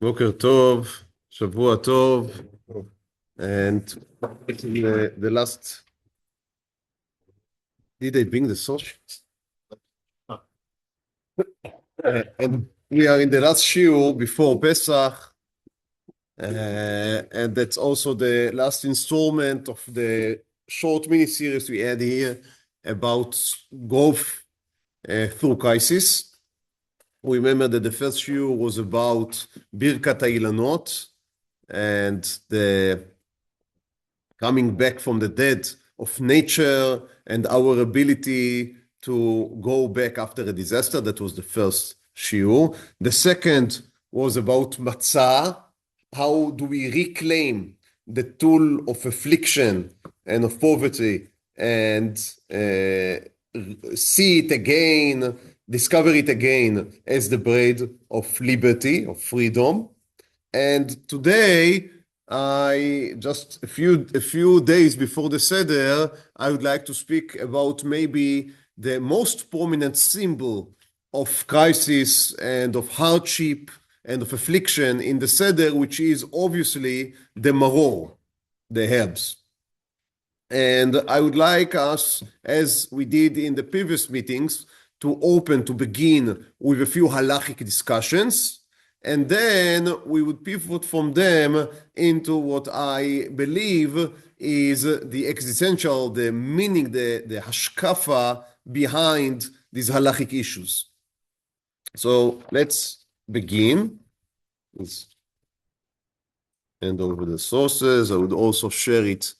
Boker Tov, Shavua Tov, and the last. Did they bring the socials? And we are in the last Shiur before Pesach, and that's also the last installment of the short mini-series we had here about growth through crisis. Remember that the first Shiur was about Birkat HaIlanot and the coming back from the dead of nature and our ability to go back after a disaster. That was the first Shiur. The second was about Matzah. How do we reclaim the tool of affliction and of poverty and see it again, discover it again as the bread of liberty, of freedom. And today, I just a few days before the Seder, I would like to speak about maybe the most prominent symbol of crisis and of hardship and of affliction in the Seder, which is obviously the Maror, the herbs. And I would like us, as we did in the previous meetings, to begin with a few halakhic discussions, and then we would pivot from them into what I believe is the existential, the meaning, the hashkafa behind these halakhic issues. So let's begin. Let's hand over the sources. I would also share it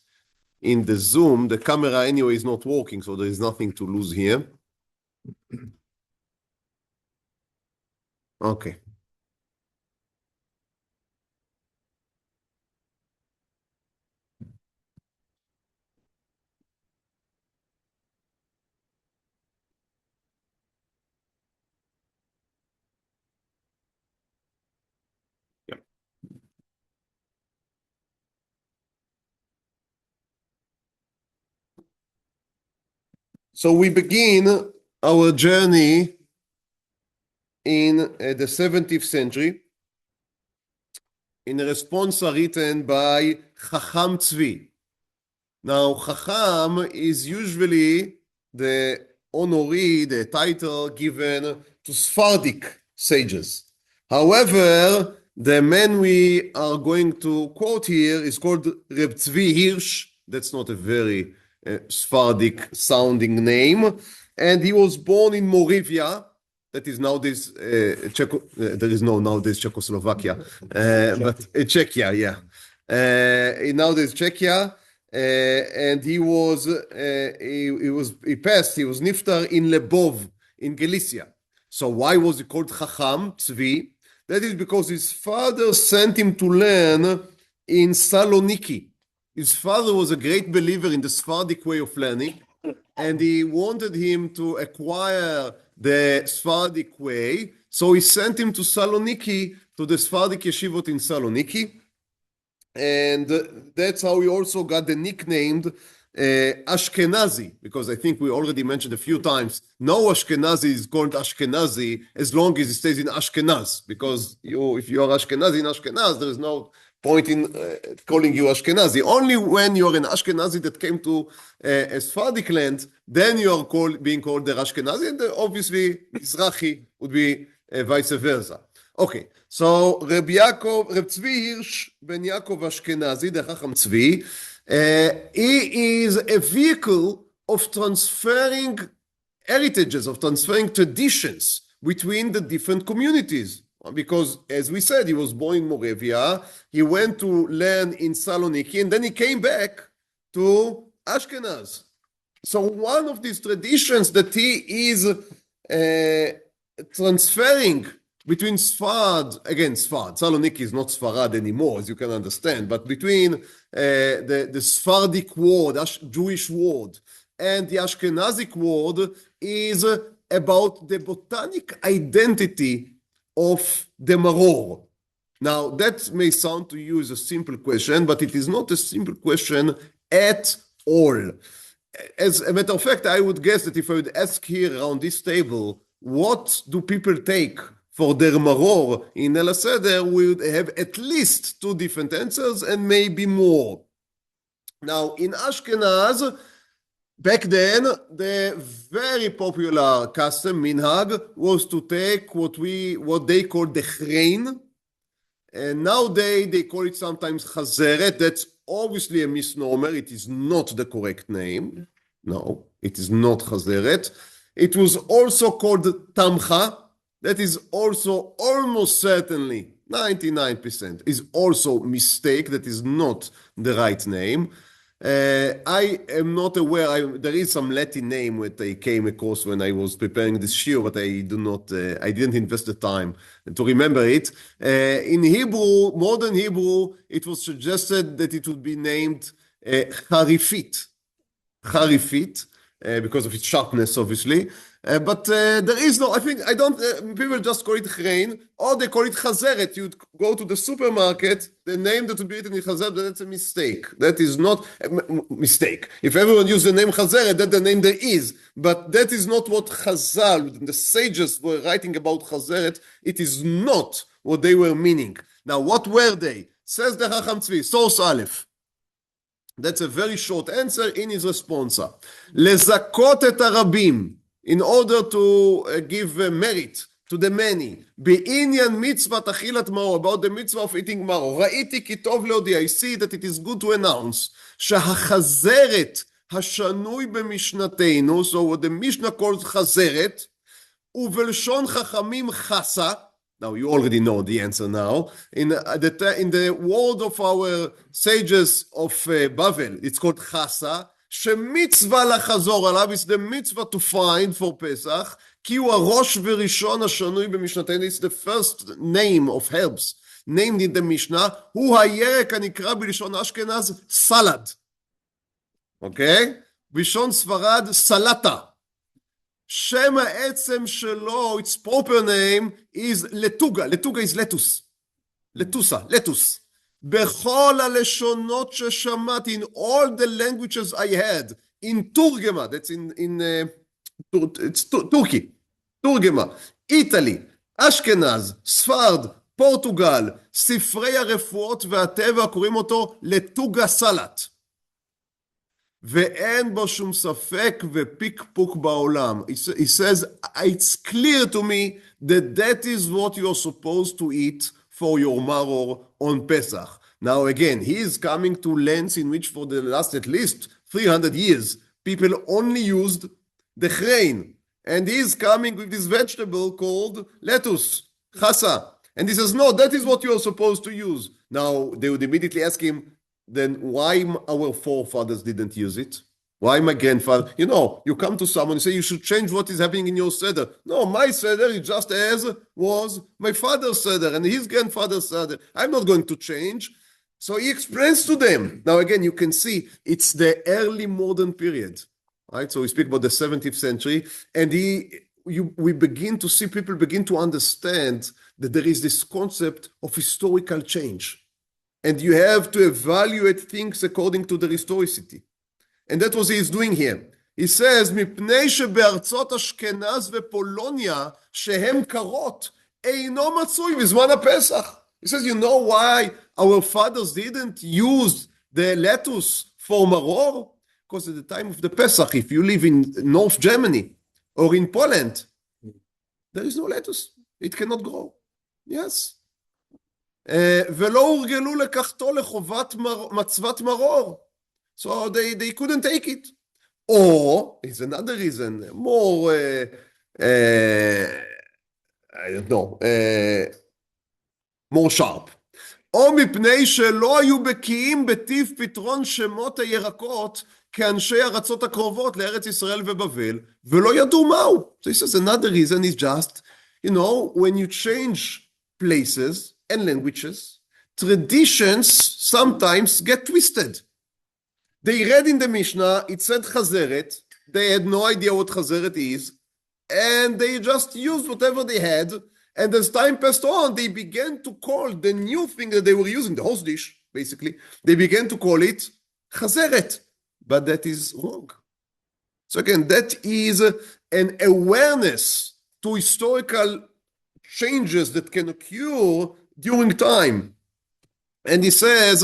in the Zoom. The camera anyway is not working, so there is nothing to lose here. Okay. So we begin our journey in the 17th century in a response written by Chacham Tzvi. Now, Chacham is usually the honoree, the title given to Sephardic sages. However, the man we are going to quote here is called Reb Tzvi Hirsch. That's not a very Sephardic sounding name. And he was born in Moravia. That is nowadays there is no nowadays Czechoslovakia, but Czechia, yeah. Nowadays Czechia, and he was niftar in Lebov in Galicia. So why was he called Chacham Tzvi? That is because his father sent him to learn in Saloniki. His father was a great believer in the Sephardic way of learning, and he wanted him to acquire the Sephardic way, so he sent him to Saloniki, to the Sephardic yeshivot in Saloniki, and that's how he also got the nickname Ashkenazi, because I think we already mentioned a few times, no Ashkenazi is called Ashkenazi as long as he stays in Ashkenaz, because if you are Ashkenazi in Ashkenaz, there is no point in calling you Ashkenazi. Only when you're an Ashkenazi that came to a Sephardic land, then you are being called the Ashkenazi, and obviously Mizrahi would be vice versa. Okay, so Reb Tzvi Hirsch ben Yaakov Ashkenazi, the Chacham Tzvi, he is a vehicle of transferring heritages, of transferring traditions between the different communities. Because, as we said, he was born in Moravia, he went to learn in Saloniki, and then he came back to Ashkenaz. So one of these traditions that he is transferring between Sfarad, again, Saloniki is not Sfarad anymore, as you can understand, but between the Sephardic word, Jewish word, and the Ashkenazic word is about the botanic identity of the Maror. Now, that may sound to you as a simple question, but it is not a simple question at all. As a matter of fact, I would guess that if I would ask here around this table, what do people take for their Maror in El Seder, we would have at least 2 different answers and maybe more. Now, in Ashkenaz, back then, the very popular custom, minhag, was to take what they call the Chrein, and nowadays they call it sometimes Chazeret. That's obviously a misnomer. It is not the correct name. No, it is not Chazeret. It was also called Tamcha. That is also almost certainly 99% is also mistake. That is not the right name. I am not aware. There is some Latin name that I came across when I was preparing this shiur, but I didn't invest the time to remember it. In Hebrew, modern Hebrew, it was suggested that it would be named Harifit, because of its sharpness, obviously. But there is no, people just call it Chrein, or they call it Chazeret. You'd go to the supermarket, the name that would be written in Chazeret, that's a mistake. That is not a mistake. If everyone uses the name Chazeret, that's the name there is. But that is not what Chazal, the sages were writing about Chazeret. It is not what they were meaning. Now, what were they? Says the Chacham Tzvi, source Aleph. That's a very short answer in his responsa. Lezakot et harabim, in order to give merit to the many, בעניין מצוות אכילת maror, about the mitzvah of eating maror, ראיתי כי טוב להודיע, I see that it is good to announce, שהחזרת השנוי במשנתנו, so what the Mishnah calls חזרת, ובלשון חכמים חסה, now you already know the answer now, in the word of our sages of Bavel, it's called Chasa, שמצווה לחזור עליו, is the mitzvah to find for Pesach, כי הוא הראש וראשון השנוי במשנתנו, it's the first name of herbs, named in the Mishnah, הוא הירק הנקרא בלשון אשכנז סלד, אוקיי? בלשון ספרד סלטה, שם העצם שלו, its proper name is לטוגה, לטוגה is lettuce, lettuce, בכל הלשונות ששמעתי, in all the languages I had, in תורגמה, that's it's Turkey, תורגמה, איטלי, אשכנז, ספרד, פורטוגל, ספרי הרפואות והטבע קוראים אותו לטוגה סלט. ואין בו שום ספק ופיקפוק בעולם. He says, it's clear to me that that is what you're supposed to eat for your maror on Pesach. Now again, he is coming to lands in which for the last at least 300 years, people only used the Chrein. And he is coming with this vegetable called lettuce, Chasa. And he says, no, that is what you're supposed to use. Now, they would immediately ask him, then why our forefathers didn't use it? Why my grandfather? You come to someone and say, you should change what is happening in your Seder. No, my Seder is just as was my father's Seder and his grandfather's Seder. I'm not going to change. So he explains to them. Now again, you can see it's the early modern period, right? So we speak about the 17th century, and we begin to see people begin to understand that there is this concept of historical change. And you have to evaluate things according to the historicity. And that's what he is doing here. He says, מפני שבארצות אשכנז ופולוניה, שהן קרות, אינו מצוי בזמן הפסח. He says, you know why our fathers didn't use the lettuce for maror? Because at the time of the Pesach, if you live in North Germany or in Poland, there is no lettuce. It cannot grow. Yes. ולא הורגלו לקחתו לחובת מצוות מרור. So they couldn't take it. Or, it's another reason, more, I don't know, more sharp. או מפני שלא היו בקיאים בטיב פתרון שמות הירקות כאנשי ארצות הקרובות לארץ ישראל ובבל, ולא ידעו מהו. So he says another reason is just, when you change places and languages, traditions sometimes get twisted. They read in the Mishnah, it said Chazeret, they had no idea what Chazeret is, and they just used whatever they had, and as time passed on, they began to call the new thing that they were using, the horse dish, basically, they began to call it Chazeret, but that is wrong. So again, that is an awareness to historical changes that can occur during time. And he says,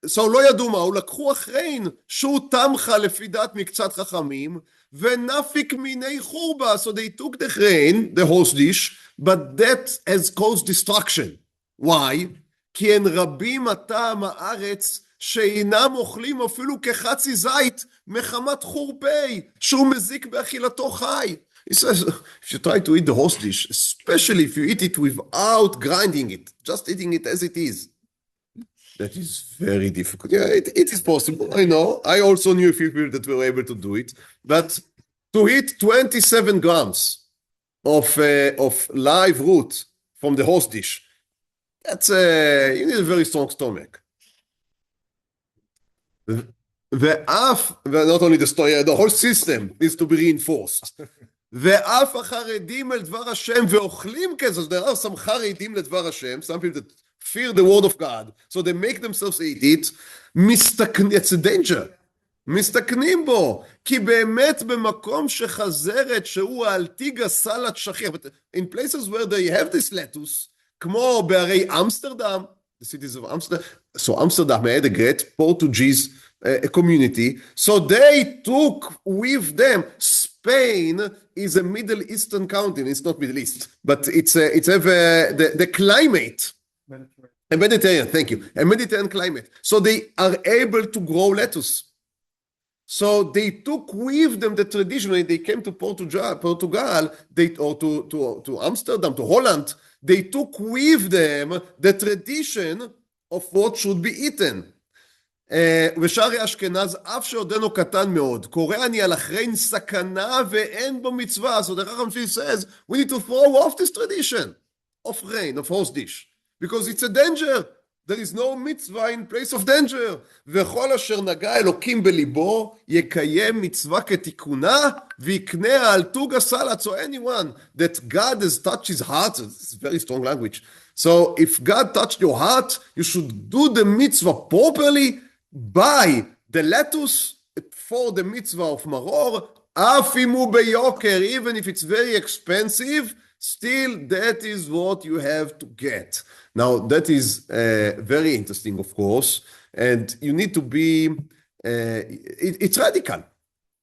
so לא ידעו מהו, לקחו החריין שהוא תמכה לפי דעת מקצת חכמים ונפיק מיני חורבה, so they took the Chrein, the horse dish, but that has caused destruction. Why? כי הן רבים הטעם הארץ שאינם אוכלים אפילו כחצי זית מחמת חורפי שהוא מזיק באכילתו חי. He says, if you try to eat the horse dish, especially if you eat it without grinding it, just eating it as it is, that is very difficult. Yeah, it is possible. I know. I also knew a few people that were able to do it. But to eat 27 grams of live root from the horse dish, that's you need a very strong stomach. Not only the story, the whole system needs to be reinforced. ואף החרדים אל דבר השם ואוכלים כזה, there are some חרדים לדבר השם, some people that fear the word of God, so they make themselves eat it, it's a danger, מסתכנים בו, כי באמת במקום שחזרת שהוא האלטיגה סלט שכיח, but in places where they have this lettuce, כמו בערי אמסטרדם, the cities of Amsterdam, so Amsterdam had a great Portuguese community, so they took with them. Spain is a Middle Eastern country. It's not Middle East, but it's the climate, a Mediterranean. Thank you, a Mediterranean climate. So they are able to grow lettuce. So they took with them the tradition. When they came to Portugal, to Amsterdam, to Holland, they took with them the tradition of what should be eaten. ושארי אשכנז אף שעודנו קטן מאוד קורא אני על החריין סכנה ואין בו מצווה. So the Chacham says we need to throw off this tradition of Chrein, of horse dish, because it's a danger. There is no mitzvah in place of danger. וכל אשר נגע אלוקים בליבו יקיים מצווה כתיקונה ויקנה על תוג הסלט. So anyone that God has touched his heart, this is very strong language, so if God touched your heart, you should do the mitzvah properly. Buy the lettuce for the mitzvah of Maror, afimu beyoker, even if it's very expensive, still that is what you have to get. Now that is very interesting, of course, and you need to be, it's radical.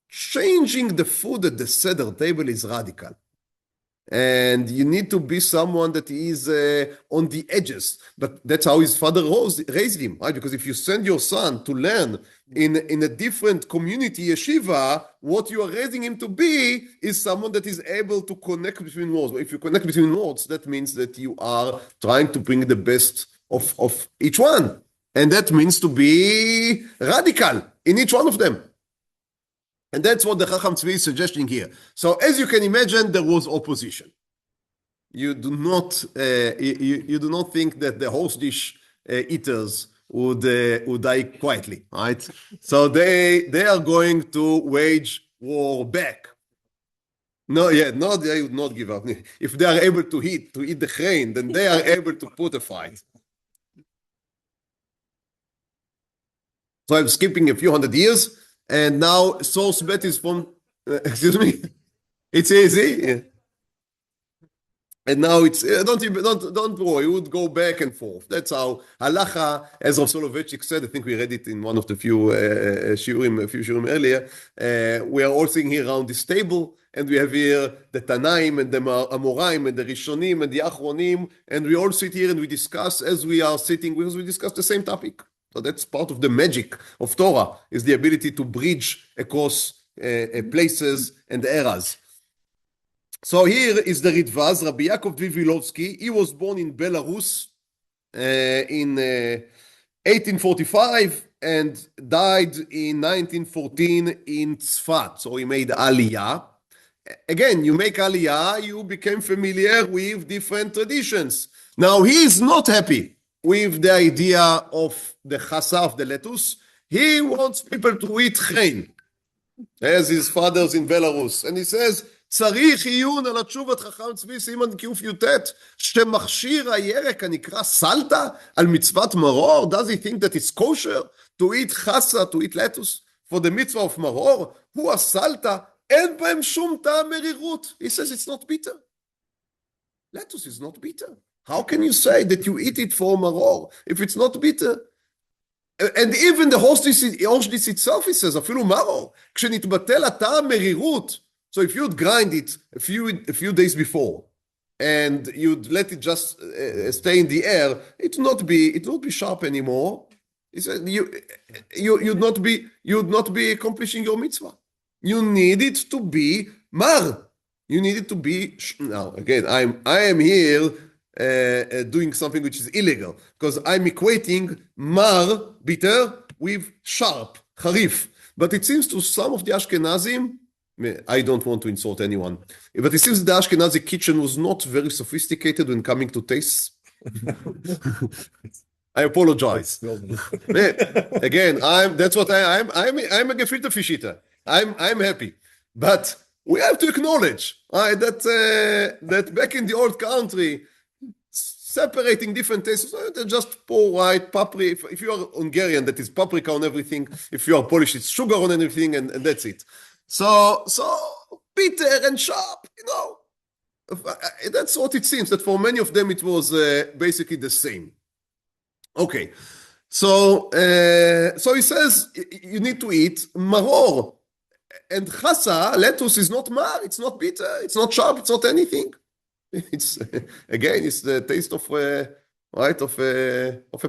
Changing the food at the Seder table is radical. And you need to be someone that is on the edges. But that's how his father raised him, right? Because if you send your son to learn in a different community yeshiva, what you are raising him to be is someone that is able to connect between worlds. If you connect between worlds, that means that you are trying to bring the best of each one. And that means to be radical in each one of them. And that's what the Chacham Tzvi is suggesting here. So as you can imagine, there was opposition. You do not think that the horse dish eaters would die quietly, right? So they are going to wage war back. They would not give up. If they are able to eat the Chrein, then they are able to put a fight. So I'm skipping a few hundred years. And now source bet is from, excuse me, it's easy. Yeah. And now it's, don't worry, you would go back and forth. That's how halacha, as Rav Soloveitchik said, I think we read it in one of the few shiurim earlier. We are all sitting here around this table, and we have here the Tanaim and the Amoraim and the Rishonim and the Achronim, and we all sit here and we discuss as we are sitting, because we discuss the same topic. So that's part of the magic of Torah, is the ability to bridge across places and eras. So here is the Ritvaz, Rabbi Yaakov Dvivilovsky. He was born in Belarus in 1845 and died in 1914 in Tzfat. So he made Aliyah. Again, you make Aliyah, you became familiar with different traditions. Now he is not happy with the idea of the Chasa, of the lettuce. He wants people to eat Chrein, as his fathers in Belarus. And he says, צריך עיון על התשובת חכם צבי סימן קי"ט, שמכשיר הירק הנקרא סלטה על מצוות מרור. Does he think that it's kosher to eat Chasa, to eat lettuce for the mitzvah of Maror? הוא הסלטה, אין בהם שום טעם מרירות. He says it's not bitter. lettuce is not bitter. How can you say that you eat it for maror if it's not bitter? And even the horseradish itself, he says, אפילו maror, כשנתבטל הטעם מרירות, so if you'd grind it a few days before, and you'd let it just stay in the air, it would not be sharp anymore. He said you'd not be accomplishing your mitzvah. You need it to be mar. You need it to be. Now again, I am here doing something which is illegal because I'm equating mar, bitter, with sharp, harif. But it seems to some of the Ashkenazim, I don't want to insult anyone, but it seems the Ashkenazi kitchen was not very sophisticated when coming to tastes. I apologize. Again, that's what I'm a gefilte fish eater. I'm happy, but we have to acknowledge that back in the old country, separating different tastes, just pour white paprika. If you are Hungarian, that is paprika on everything. If you are Polish, it's sugar on everything, and that's it. So bitter and sharp, that's what it seems, that for many of them it was basically the same. Okay, so he says you need to eat maror. And Chasa, lettuce, is not mar, it's not bitter, it's not sharp, it's not anything. It's the taste of a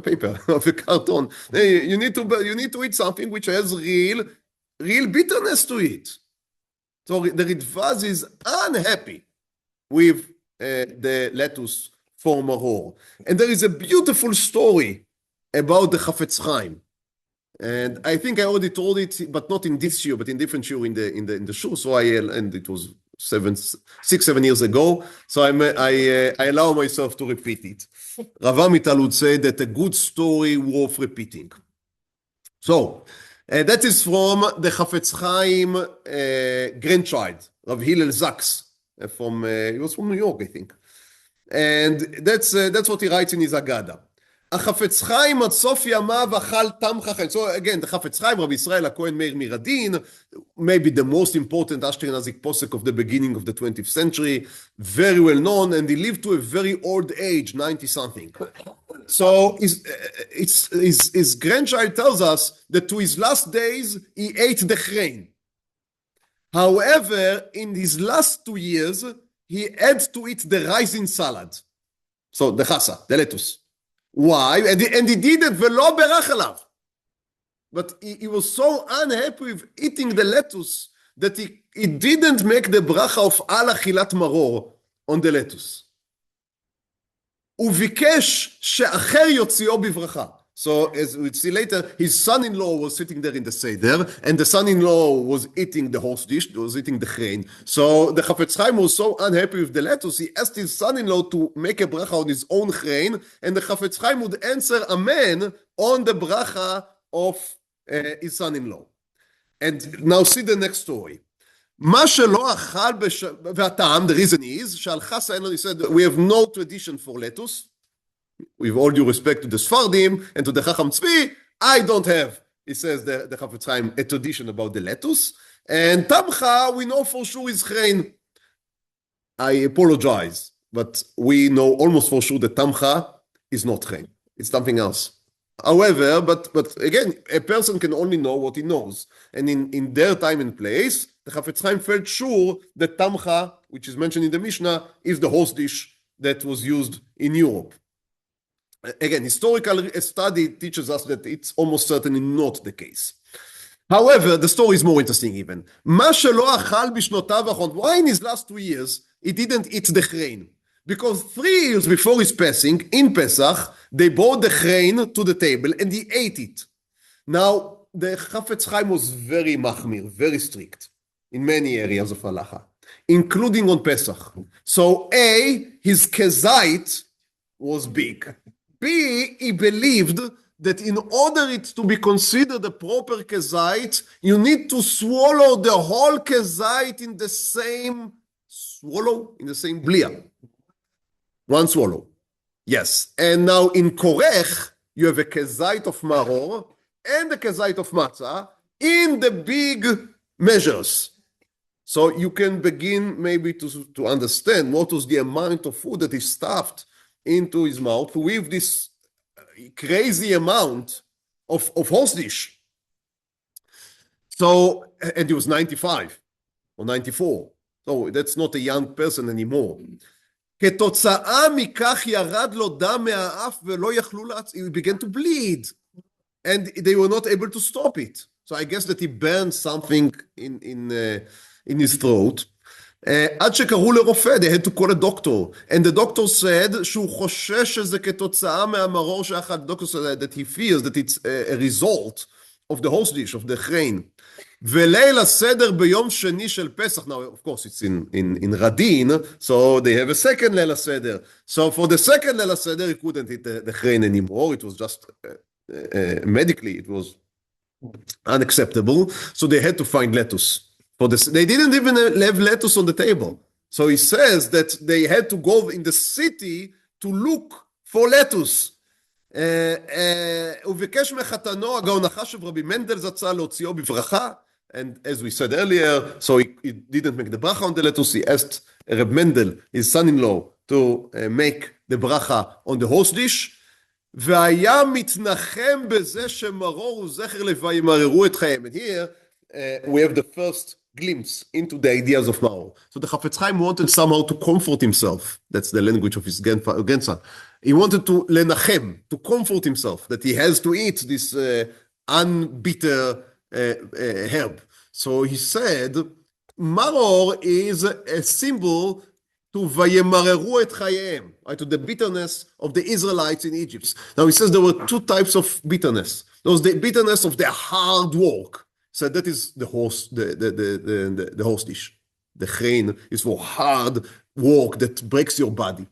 paper, of a carton. You need to eat something which has real bitterness to it. So the Ritva is unhappy with the lettuce for maror. And there is a beautiful story about the Chafetz Chaim. And I think I already told it, but not in this shiur, but in different shiur in the shiur. So and it was 6-7 years ago. So I allow myself to repeat it. Rav Amital would say that a good story worth repeating. So that is from the Chafetz Chaim grandchild, Rav Hillel Zaks. He was from New York, I think. And that's what he writes in his Agada. החפץ חיים עד סוף ימיו אכל תמחה חיים. So again, the חפץ חיים, Rabbi Israel HaKohen Meir Miradin, maybe the most important Ashkenazic posek of the beginning of the 20th century, very well known, and he lived to a very old age, 90-something. So his grandchild tells us that to his last days, he ate the Chrein. However, in his last 2 years, he had to eat the rising salad. So the Chasa, the lettuce. Why? And he did it velo berach alav. But he was so unhappy with eating the lettuce that he didn't make the bracha of al achilat maror on the lettuce. וביקש שאחר יוציאו בברכה. So as we'll see later, his son-in-law was sitting there in the Seder, and the son-in-law was eating the horseradish, was eating the Chrein. So the Chafetz Chaim was so unhappy with the lettuce, he asked his son-in-law to make a bracha on his own Chrein, and the Chafetz Chaim would answer Amen on the bracha of his son-in-law. And now see the next story. מה שלא אכל והטעם, the reason is, שעל חסה אין לו, he said, we have no tradition for lettuce. With all due respect to the Sfardim and to the Chacham Tzvi, I don't have, he says, the Chafetz Chaim, a tradition about the lettuce. And Tamcha, we know for sure is Chrein. I apologize, but we know almost for sure that Tamcha is not Chrein. It's something else. However, but again, a person can only know what he knows. And in their time and place, the Chafetz Chaim felt sure that Tamcha, which is mentioned in the Mishnah, is the horseradish that was used in Europe. Again, historical study teaches us that it's almost certainly not the case. However, the story is more interesting even. מה שלא אכל בשנותיו האחרונות, why in his last 2 years he didn't eat the Chrein? Because 3 years before his passing, in Pesach, they brought the Chrein to the table and he ate it. Now, the Chafetz Chaim was very machmir, very strict in many areas of halacha, including on Pesach. So A, his kezait was big. B, he believed that in order it to be considered a proper kezait, you need to swallow the whole kezait in the same blia. One swallow. Yes. And now in Korech, you have a kezait of maror and a kezait of matzah in the big measures. So you can begin maybe to understand what was the amount of food that he stuffed into his mouth with this crazy amount of horseradish. So, and he was 95 or 94. So that's not a young person anymore. כתוצאה מכך ירד לו דם מהאף ולא יכלו he began to bleed. And they were not able to stop it. So I guess that he burned something in his throat. עד שקראו לרופא, they had to call a doctor. And the doctor said שהוא חושש שזה כתוצאה מהמרור שאכל. The doctor said that he fears that it's a result of the horseradish, of the Chrein. וליל הסדר ביום שני של פסח. Now, of course, it's in Radin, so they have a second ליל הסדר. So for the second ליל הסדר, he couldn't eat the Chrein anymore. It was just, medically, it was unacceptable. So they had to find lettuce. They didn't even have lettuce on the table. So he says that they had to go in the city to look for lettuce. וביקש מחתנו הגאון החשב רבי מנדל זצ"ל להוציאו בברכה. And as we said earlier, so he didn't make the bracha on the lettuce. He asked Reb Mendel, his son-in-law, to make the bracha on the horseradish. והיה מתנחם בזה שמרור הוא זכר ל"וימררו את חייהם. And here we have the first glimpse into the ideas of Maror. So the Chafetz Chaim wanted somehow to comfort himself. That's the language of his grandson. He wanted to lenachem, to comfort himself, that he has to eat this unbitter herb. So he said, Maror is a symbol to vayemareru et chayem, right, to the bitterness of the Israelites in Egypt. Now he says there were two types of bitterness. There was the bitterness of their hard work. So that is the horseradish. The Chrein is for hard work that breaks your body.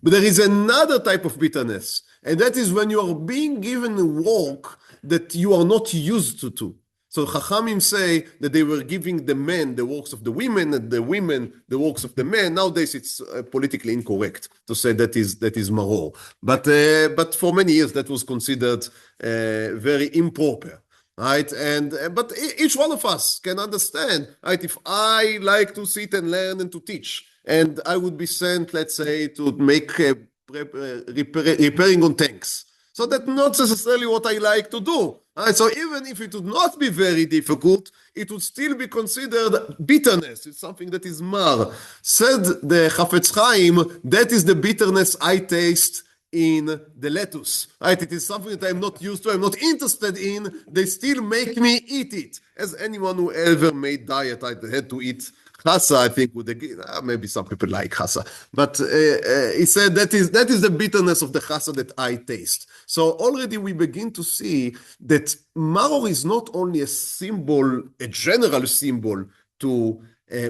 But there is another type of bitterness, and that is when you are being given a work that you are not used to. So Chachamim say that they were giving the men the works of the women, and the women the works of the men. Nowadays it's politically incorrect to say that is Maror. But for many years that was considered very improper. Right, but each one of us can understand, right? If I like to sit and learn and to teach, and I would be sent, let's say, to make repairing on tanks, so that's not necessarily what I like to do. Right? So even if it would not be very difficult, it would still be considered bitterness. It's something that is mar. Said the Chafetz Chaim, that is the bitterness I taste in the lettuce, right? It is something that I'm not used to, I'm not interested in. They still make me eat it. As anyone who ever made diet, I had to eat Chasa, I think, maybe some people like Chasa. But he said that is the bitterness of the Chasa that I taste. So already we begin to see that Maror is not only a symbol, a general symbol to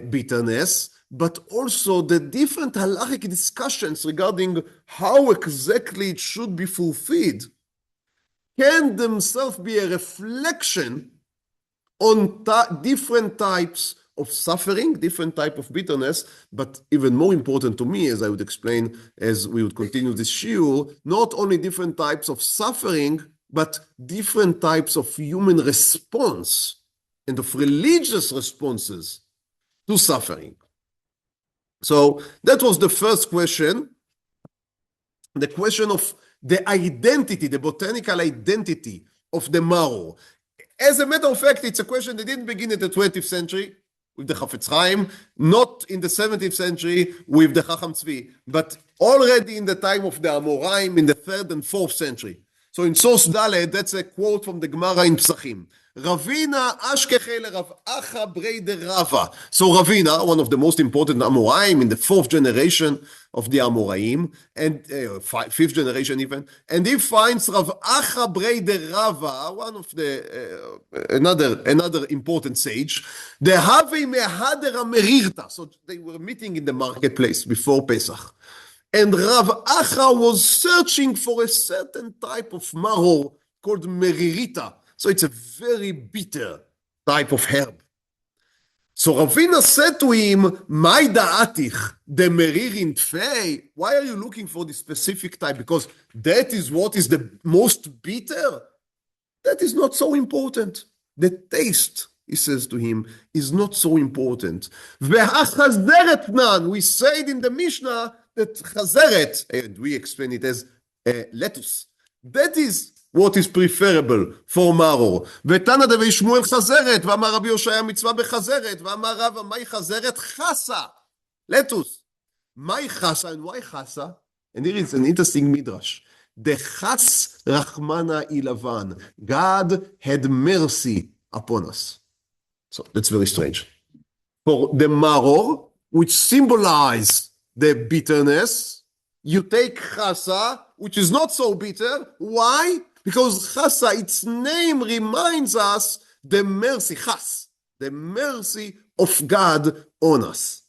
bitterness, but also the different halakhic discussions regarding how exactly it should be fulfilled can themselves be a reflection on different types of suffering, different type of bitterness, but even more important to me, as I would explain as we would continue this shiur, not only different types of suffering, but different types of human response and of religious responses to suffering. So that was the first question, the question of the identity, the botanical identity of the Maror. As a matter of fact, it's a question that didn't begin in the 20th century with the Chafetz Chaim, not in the 17th century with the Chacham Tzvi, but already in the time of the Amoraim in the 3rd and 4th century. So in source Dalet, that's a quote from the Gemara in Psachim. Ravina ashkeche lerav acha brei Rava. So Ravina, one of the most important Amoraim in the 4th generation of the Amoraim, and 5th generation even, and he finds Rav acha brei Rava, one of the another important sage. The have mehadera merirta. So they were meeting in the marketplace before Pesach. And Rav Acha was searching for a certain type of maror called meririta. So it's a very bitter type of herb. So Ravina said to him, "My da'atich, the meririn tfei. Why are you looking for this specific type? Because that is what is the most bitter. That is not so important. The taste he says to him, is not so important. V'hachazeret nan, we said in the Mishnah that chazeret, and we explain it as lettuce. That is what is preferable for Maror. ותנא דבי שמואל חזרת, ואמר רבי יושעיה מצווה בחזרת, ואמר רבא מהי חזרת? חסה, lettuce. מהי חסה, and why חסה? And here is an interesting midrash. The chas rachmana ilavan, God had mercy upon us. So that's very strange. For the Maror, which symbolize the bitterness, you take Chasa, which is not so bitter. Why? Because Chasa, its name reminds us the mercy, Chas, the mercy of God on us.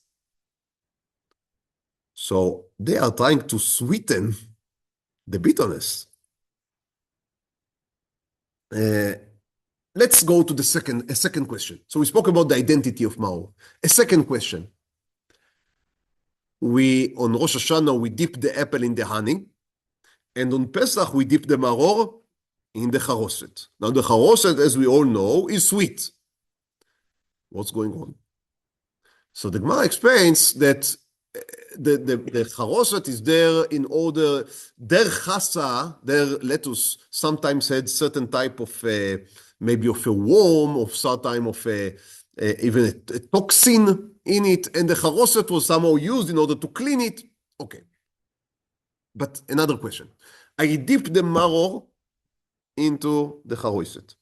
So they are trying to sweeten the bitterness. Let's go to the second question. So we spoke about the identity of Maror. A second question. On Rosh Hashanah, we dip the apple in the honey. And on Pesach, we dip the Maror in the Charoset. Now, the Charoset, as we all know, is sweet. What's going on? So the Gemara explains that the Charoset is there in order, their Chasa, their lettuce, sometimes had certain type of, maybe of a worm, of some type of even a toxin in it, and the Charoset was somehow used in order to clean it. Okay. But another question. I dip the Maror into the Charoset.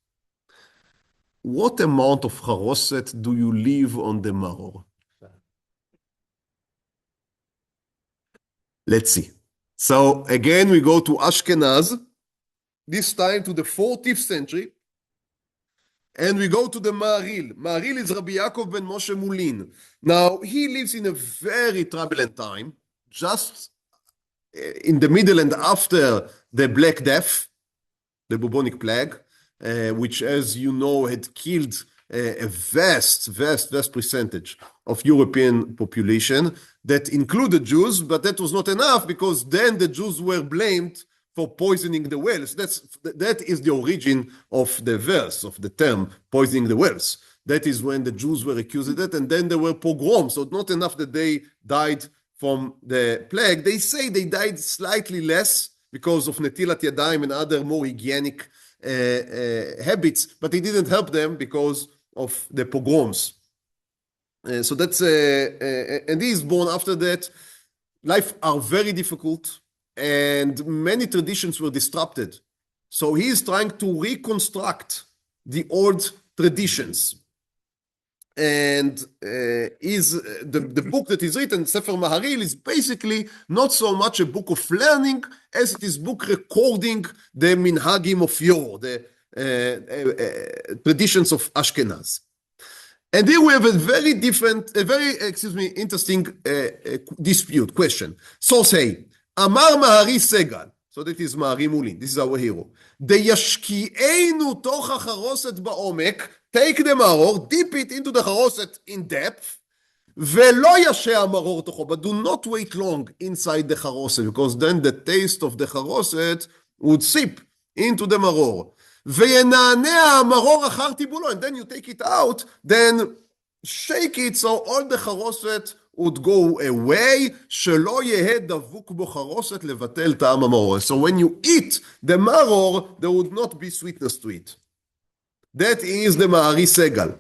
What amount of Charoset do you leave on the Maror? Let's see. So again, we go to Ashkenaz, this time to the 40th century, and we go to the Maharil. Maharil is Rabbi Yaakov ben Moshe Mulin. Now, he lives in a very turbulent time, just in the middle and after the Black Death, the bubonic plague, which, as you know, had killed a vast percentage of European population that included Jews, but that was not enough because then the Jews were blamed for poisoning the wells. That is the origin of the verse, of the term, poisoning the wells. That is when the Jews were accused of that, and then there were pogroms. So not enough that they died from the plague. They say they died slightly less because of Netilat Yadayim and other more hygienic habits, but it didn't help them because of the pogroms. So that's, and he is born after that. Life are very difficult, and many traditions were disrupted. So he is trying to reconstruct the old traditions. And the book that is written, Sefer Maharil, is basically not so much a book of learning as it is book recording the minhagim of Yor, the traditions of Ashkenaz. And here we have a very interesting dispute, question. So say, Amar Mahari Segal, so that is Mahari Mulin, this is our hero. Deyashki'enu tocha charoset ba'omek, take the Maror, dip it into the Charoset in depth, ve'lo yasheh Maror tocho, but do not wait long inside the Charoset, because then the taste of the Charoset would seep into the Maror. Ve'yenaneh Maror achar tibulo, and then you take it out, then shake it so all the Charoset would go away, shelo yeheh davuk bo Charoset levatel ta'am Maror. So when you eat the Maror, there would not be sweetness to it. That is the Mahari Segal.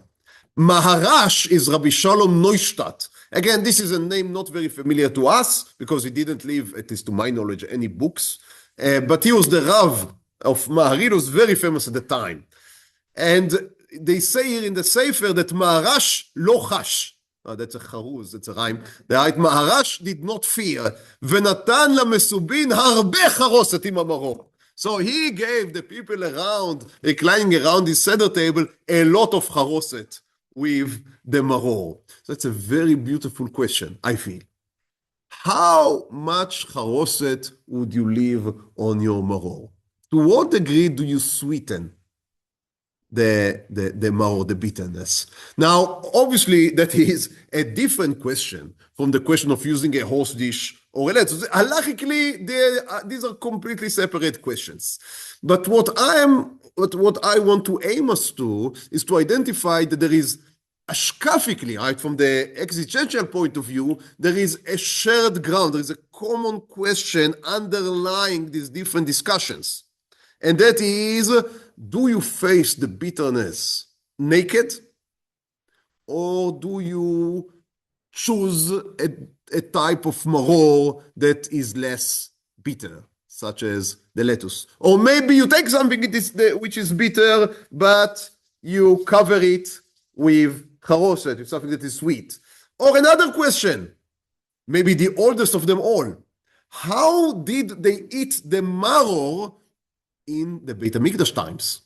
Maharash is Rabbi Shalom Neustadt. Again, this is a name not very familiar to us because he didn't leave, at least to my knowledge, any books. But he was the Rav of Mahari. He was very famous at the time. And they say here in the Sefer that Maharash lo chash. That's a charuz, that's a rhyme. The right Maharash did not fear. Venatan lamesubin harbe charoset im Maror. So he gave the people around, reclining around his seder table, a lot of charoset with the Maror. So that's a very beautiful question, I feel. How much charoset would you leave on your Maror? To what degree do you sweeten the Maror, the bitterness? Now, obviously, that is a different question from the question of using a horse dish or a lettuce. Halachically, these are completely separate questions. But what I want to aim us to is to identify that there is ashkafically, right, from the existential point of view, there is a shared ground, there is a common question underlying these different discussions. And that is, do you face the bitterness naked? Or do you choose a type of maror that is less bitter, such as the lettuce? Or maybe you take something which is bitter, but you cover it with charoset, with something that is sweet. Or another question, maybe the oldest of them all. How did they eat the maror in the Beit HaMikdash times?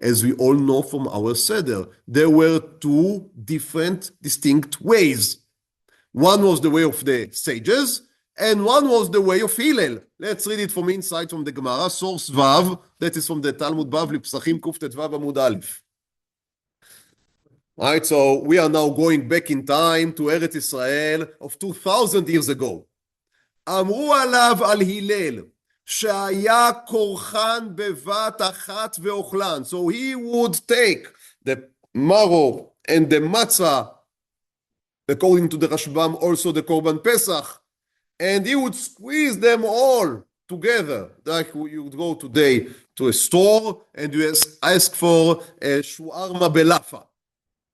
As we all know from our Seder, there were two different, distinct ways. One was the way of the sages, and one was the way of Hillel. Let's read it from inside from the Gemara, source Vav, that is from the Talmud Bavli, Psachim Kuftet Vav Amud Aleph. All right, so we are now going back in time to Eretz Israel of 2,000 years ago. Amru alav al Hillel, שהיה קורחן בבת אחת ואוכלן. So he would take the maror and the matzah, according to the Rashbam, also the Korban Pesach, and he would squeeze them all together. Like you would go today to a store and you ask for a shawarma belafa.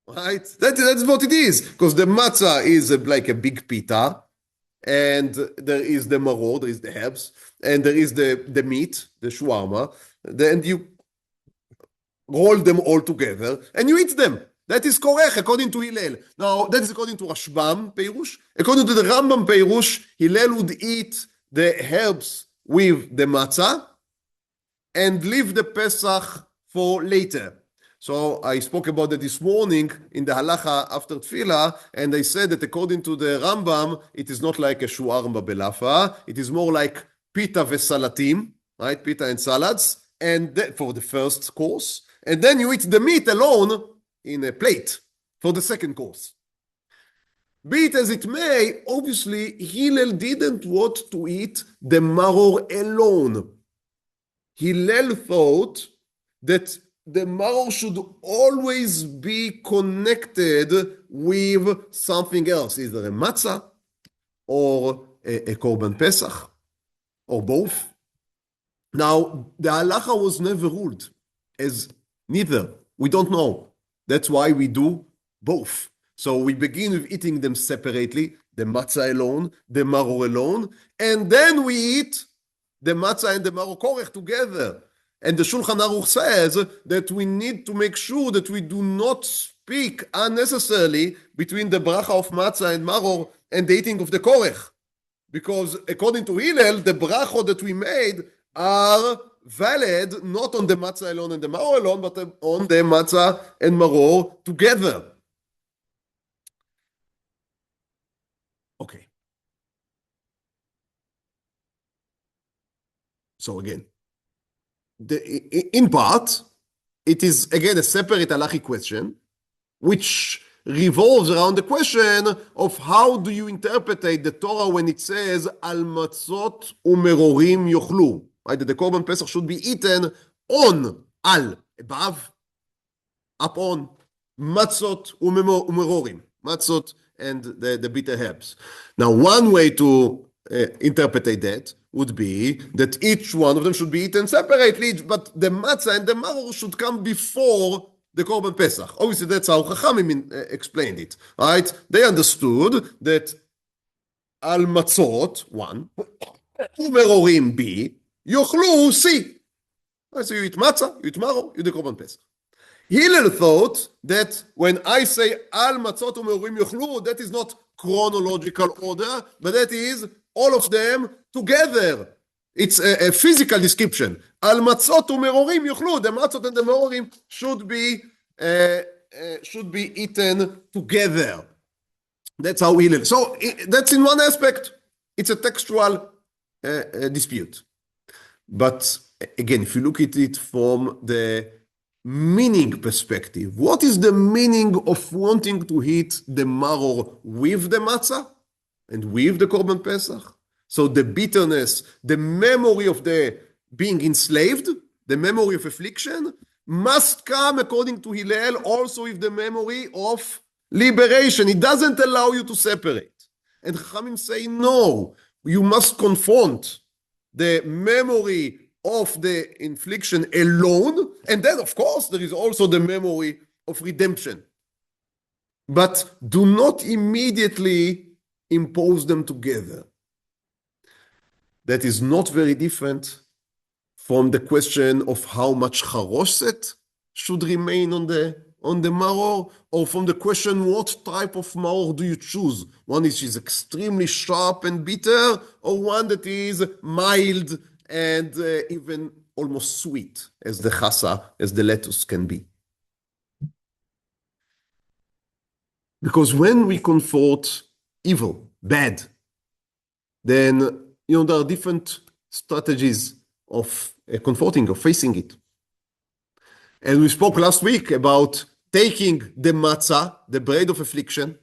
Right? That's what it is. Because the matzah is like a big pita, and there is the maror, there is the herbs, and there is the meat, the shawarma. Then you roll them all together and you eat them. That is Korech, according to Hillel. Now, that is according to Rashbam Peirush. According to the Rambam Peirush, Hillel would eat the herbs with the matzah and leave the Pesach for later. So I spoke about that this morning in the halacha after tefillah, and I said that according to the Rambam, it is not like a shawarma belafa. It is more like pita vesalatim, right? Pita and salads, and for the first course. And then you eat the meat alone in a plate for the second course. Be it as it may, obviously Hillel didn't want to eat the maror alone. Hillel thought that the maror should always be connected with something else, either a matzah or a korban pesach, or both. Now, the halacha was never ruled as neither. We don't know. That's why we do both. So we begin with eating them separately, the matzah alone, the maror alone, and then we eat the matzah and the maror korech together. And the Shulchan Aruch says that we need to make sure that we do not speak unnecessarily between the bracha of matzah and maror and the eating of the korech. Because according to Hillel, the brachot that we made are valid not on the matzah alone and the maror alone, but on the matzah and maror together. Okay. So again, in part, it is again a separate halakhic question, which revolves around the question of how do you interpret the Torah when it says al matzot umerorim yochlu, right? That the korban pesach should be eaten on, al, above, up on, matzot umerorim, matzot and the bitter herbs. Now, one way to interpret that would be that each one of them should be eaten separately, but the matzah and the maror should come before the korban pesach. Obviously, that's how Chachamim explained it, right? They understood that al matzot, one, umerorim, b, yochlu, c. So you eat matzah, you eat maror, you eat the korban pesach. Hillel thought that when I say al matzot umerorim yochlu, that is not chronological order, but that is all of them together. It's a physical description. Al matzot umerorim yochlu. The matzot and the merorim should be eaten together. That's how Hillel. So that's in one aspect. It's a textual dispute. But again, if you look at it from the meaning perspective, what is the meaning of wanting to eat the maror with the matzah and with the korban pesach? So the bitterness, the memory of the being enslaved, the memory of affliction, must come, according to Hillel, also with the memory of liberation. It doesn't allow you to separate. And Chachamim say, no, you must confront the memory of the infliction alone. And then, of course, there is also the memory of redemption. But do not immediately impose them together. That is not very different from the question of how much charoset should remain on the maror, or from the question what type of maror do you choose? One which is extremely sharp and bitter, or one that is mild and even almost sweet, as the chasa, as the lettuce can be. Because when we confront evil, bad, then there are different strategies of confronting, of facing it. And we spoke last week about taking the matzah, the bread of affliction,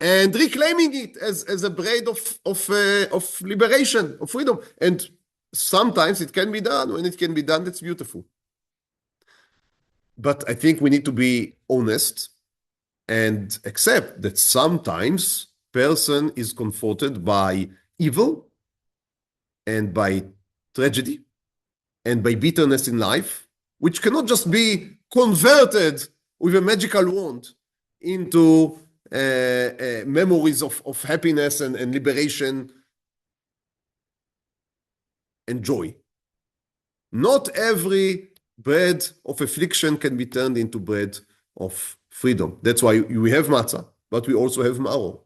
and reclaiming it as a bread of liberation, of freedom. And sometimes it can be done. When it can be done, that's beautiful. But I think we need to be honest and accept that sometimes person is confronted by evil and by tragedy and by bitterness in life, which cannot just be converted with a magical wand into memories of happiness and liberation and joy. Not every bread of affliction can be turned into bread of freedom. That's why we have matzah, but we also have maror.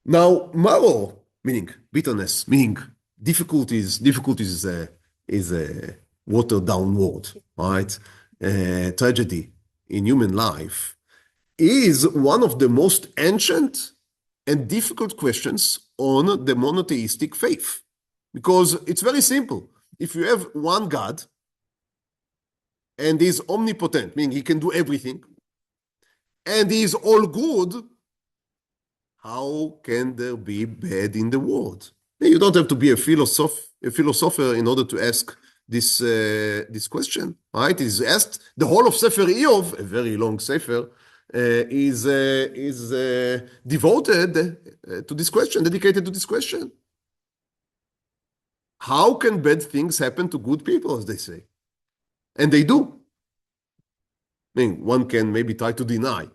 Now, maror, meaning bitterness, meaning difficulties is a watered down word, right? Tragedy in human life is one of the most ancient and difficult questions on the monotheistic faith. Because it's very simple. If you have one God, and he's omnipotent, meaning he can do everything, and he's all good, how can there be bad in the world? You don't have to be a philosopher in order to ask this question, right? It is asked. The whole of Sefer Iyov, a very long Sefer, is devoted to this question, dedicated to this question. How can bad things happen to good people, as they say? And they do. I mean, one can maybe try to deny.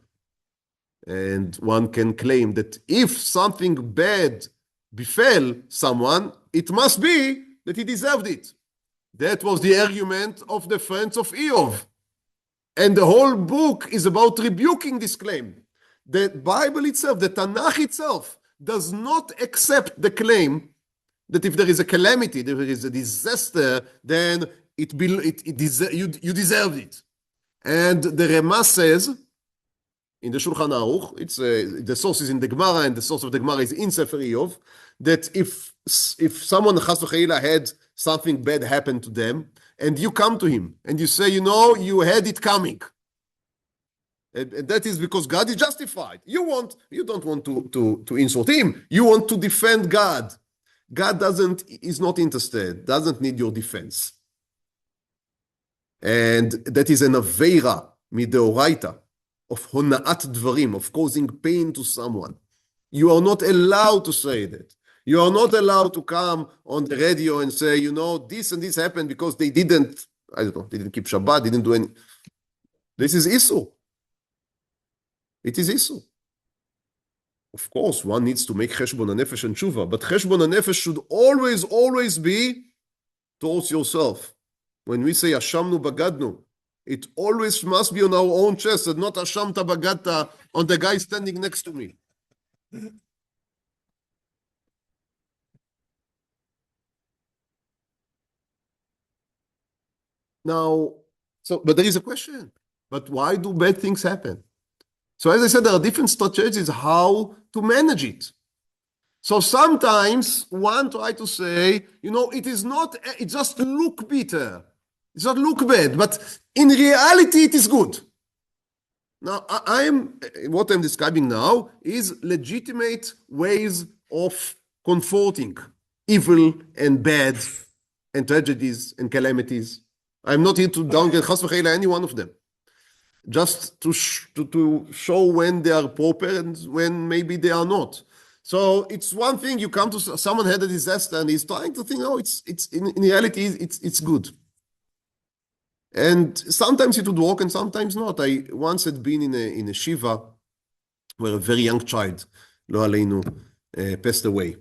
And one can claim that if something bad befell someone, it must be that he deserved it. That was the argument of the friends of Iyov. And the whole book is about rebuking this claim. The Bible itself, the Tanakh itself, does not accept the claim that if there is a calamity, there is a disaster, then you deserve it. And the Rema says, in the Shulchan Aruch, the source is in the Gemara, and the source of the Gemara is in Sefer Iyov, that if someone Chas v'Chaila had something bad happen to them, and you come to him, and you say, you had it coming, and that is because God is justified. You don't want to insult him. You want to defend God. God is not interested, doesn't need your defense. And that is an aveira mideoraita of hona'at dvarim, of causing pain to someone. You are not allowed to say that. You are not allowed to come on the radio and say, this and this happened because they didn't keep Shabbat, didn't do any. This is Isur. It is Isur. Of course, one needs to make cheshbon hanefesh and tshuva, but cheshbon hanefesh should always be towards yourself. When we say Ashamnu bagadnu, it always must be on our own chest, and not Ashamta bagadta on the guy standing next to me. Now, but there is a question. But why do bad things happen? So as I said, there are different strategies how to manage it. So sometimes one try to say, it just look bitter. It just look bad, but in reality it is good. Now, what I'm describing now is legitimate ways of comforting evil and bad and tragedies and calamities. I'm not here to downgrade Chas v'Cheila any one of them. Just to show when they are proper and when maybe they are not. So it's one thing you come to someone had a disaster and he's trying to think, oh, it's in reality it's good. And sometimes it would work and sometimes not. I once had been in a shiva where a very young child, lo aleinu, passed away.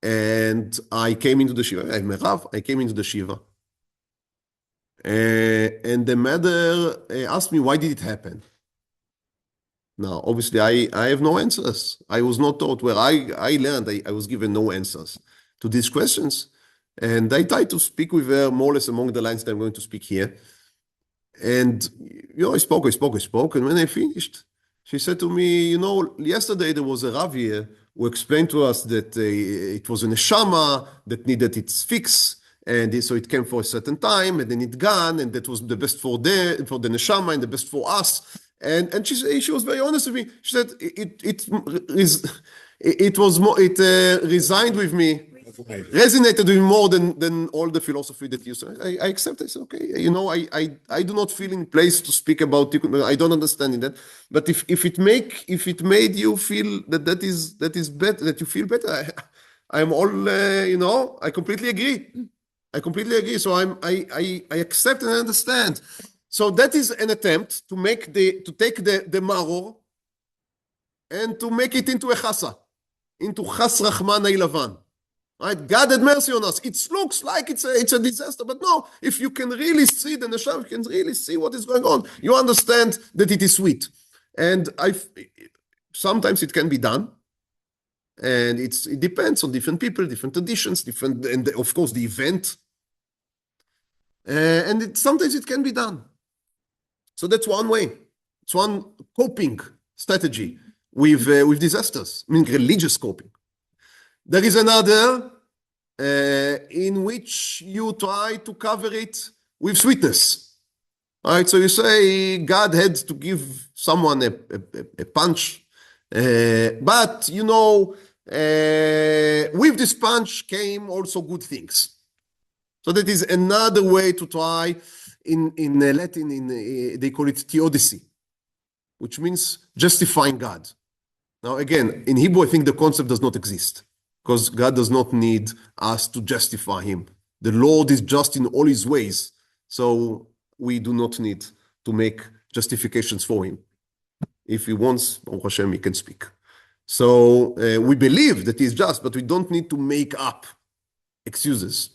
And I came into the shiva. I'm a Rav. I came into the shiva. And the mother asked me, why did it happen? Now, obviously, I have no answers. I was not taught. Where I learned, I was given no answers to these questions. And I tried to speak with her more or less along the lines that I'm going to speak here. And, I spoke. And when I finished, she said to me, yesterday there was a Rav here who explained to us that it was a neshama that needed its fix. And so it came for a certain time, and then it gone, and that was the best for the neshama and the best for us. And she was very honest with me. She said it resigned with me, resonated with me more than all the philosophy that you said. I accept it. I said, okay, I do not feel in place to speak about it. I don't understand in that. But if it made you feel that is better, that you feel better, I'm all I completely agree. So I accept and I understand. So that is an attempt to take the Maror and to make it into a Chasa, into Chas Rachman Eilavan. Right? God had mercy on us. It looks like it's a disaster, but no, if you can really see the Neshama, you can really see what is going on, you understand that it is sweet. And sometimes it can be done. And it depends on different people, different traditions, and of course the event. And sometimes it can be done. So that's one way. It's one coping strategy with disasters, meaning religious coping. There is another in which you try to cover it with sweetness. All right, so you say God had to give someone a punch, but with this punch came also good things. So that is another way to try. In Latin, they call it theodicy, which means justifying God. Now, again, in Hebrew, I think the concept does not exist because God does not need us to justify him. The Lord is just in all his ways, so we do not need to make justifications for him. If he wants, Baruch Hashem, he can speak. So we believe that he is just, but we don't need to make up excuses.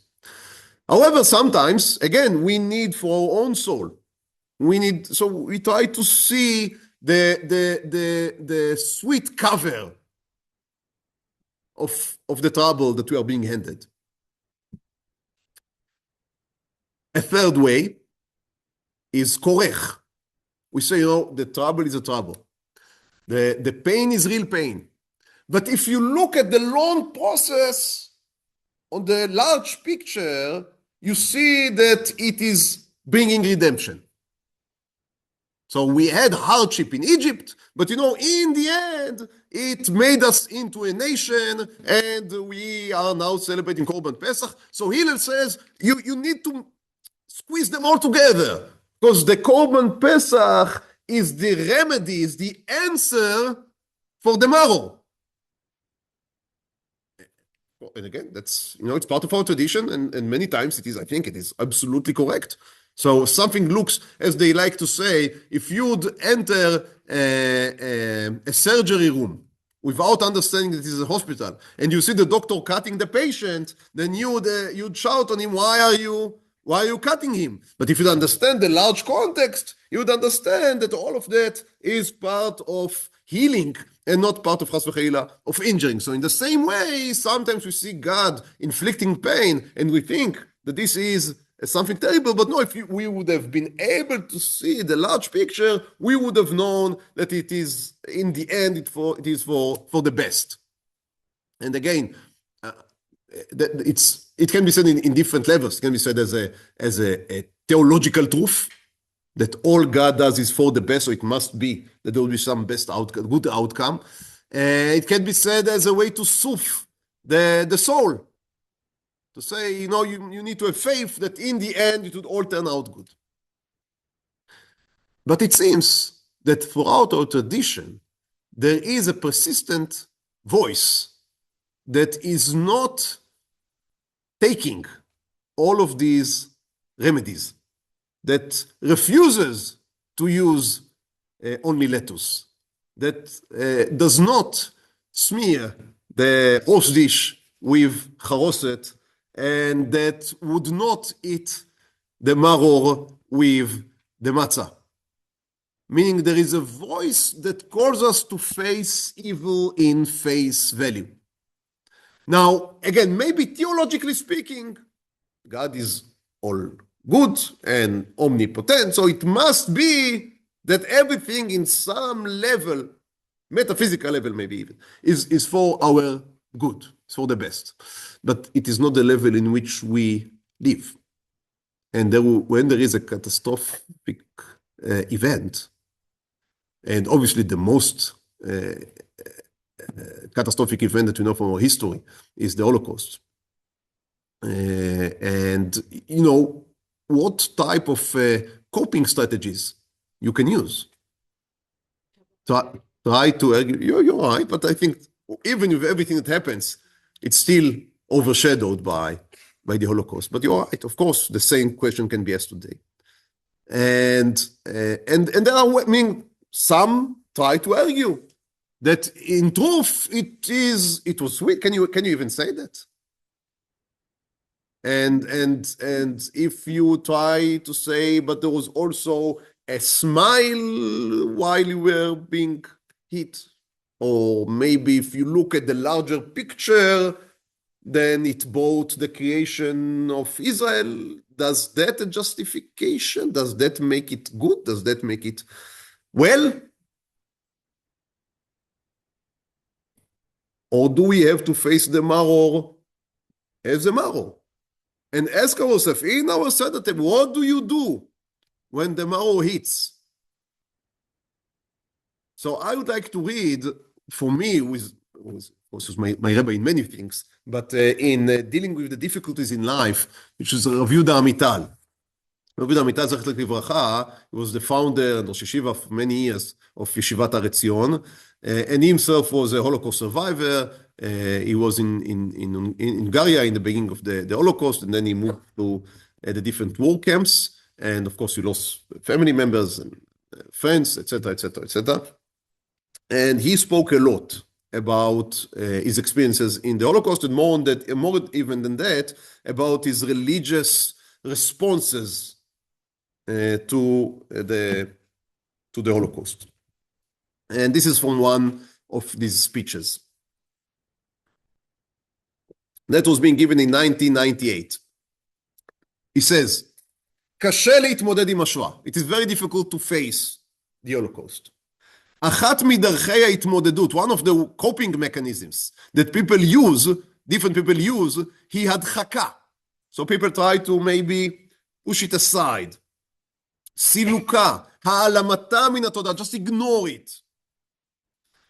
However, sometimes, again, we need for our own soul. So we try to see the sweet cover of the trouble that we are being handed. A third way is Korech. We say, the trouble is a trouble. The pain is real pain. But if you look at the long process on the large picture, you see that it is bringing redemption. So we had hardship in Egypt, but in the end, it made us into a nation, and we are now celebrating Korban Pesach. So Hillel says, you need to squeeze them all together, because the Korban Pesach is the remedy, is the answer for the Maror. And again, that's, it's part of our tradition, and many times I think it is absolutely correct. So something looks, as they like to say, if you'd enter a surgery room without understanding that it is a hospital, and you see the doctor cutting the patient, then you'd shout on him, why are you cutting him? But if you understand the large context, you would understand that all of that is part of healing and not part of Chas v'Cheila of injuring. So in the same way, sometimes we see God inflicting pain and we think that this is something terrible, but no, if we would have been able to see the large picture, we would have known that it is, in the end, it is for the best. And again, it can be said in different levels. It can be said as a theological truth, that all God does is for the best, so it must be that there will be some good outcome. It can be said as a way to soothe the soul. To say, you need to have faith that in the end it would all turn out good. But it seems that throughout our tradition, there is a persistent voice that is not taking all of these remedies, that refuses to use only lettuce, that does not smear the roast dish with charoset, and that would not eat the maror with the matzah. Meaning there is a voice that calls us to face evil in face value. Now, again, maybe theologically speaking, God is all good and omnipotent, so it must be that everything in some level, metaphysical level maybe even, is for our good, it's for the best. But it is not the level in which we live. And when there is a catastrophic event, and obviously the most catastrophic event that we know from our history is the Holocaust. And, what type of coping strategies you can use? Try to argue, you're right, but I think even with everything that happens, it's still overshadowed by the Holocaust. But you're right, of course, the same question can be asked today. And there are, some try to argue that in truth it was sweet. Can you even say that? And if you try to say, but there was also a smile while you were being hit, or maybe if you look at the larger picture, then it brought the creation of Israel. Does that a justification? Does that make it good? Does that make it well? Or do we have to face the maror as a maror? And ask ourselves, in our sedative, what do you do when the maror hits? So I would like to read, for me, was my rabbi in many things, but in dealing with the difficulties in life, which is Rav Amital. Rav Amital, Zechet Livracha, was the founder and Rosh Yeshiva for many years of Yeshivat Aretzion, and he himself was a Holocaust survivor. He was in Hungary in the beginning of the Holocaust, and then he moved to the different war camps, and of course he lost family members and friends, etc., etc., etc. And he spoke a lot about his experiences in the Holocaust, and more even than that, about his religious responses to the Holocaust. And this is from one of these speeches that was being given in 1998. He says, קשה להתמודד עם השואה. It is very difficult to face the Holocaust. אחת מדרכי ההתמודדות, one of the coping mechanisms that different people use, היא הדחקה. So people try to maybe push it aside. סילוקה, העלמתה מן התודעה, just ignore it.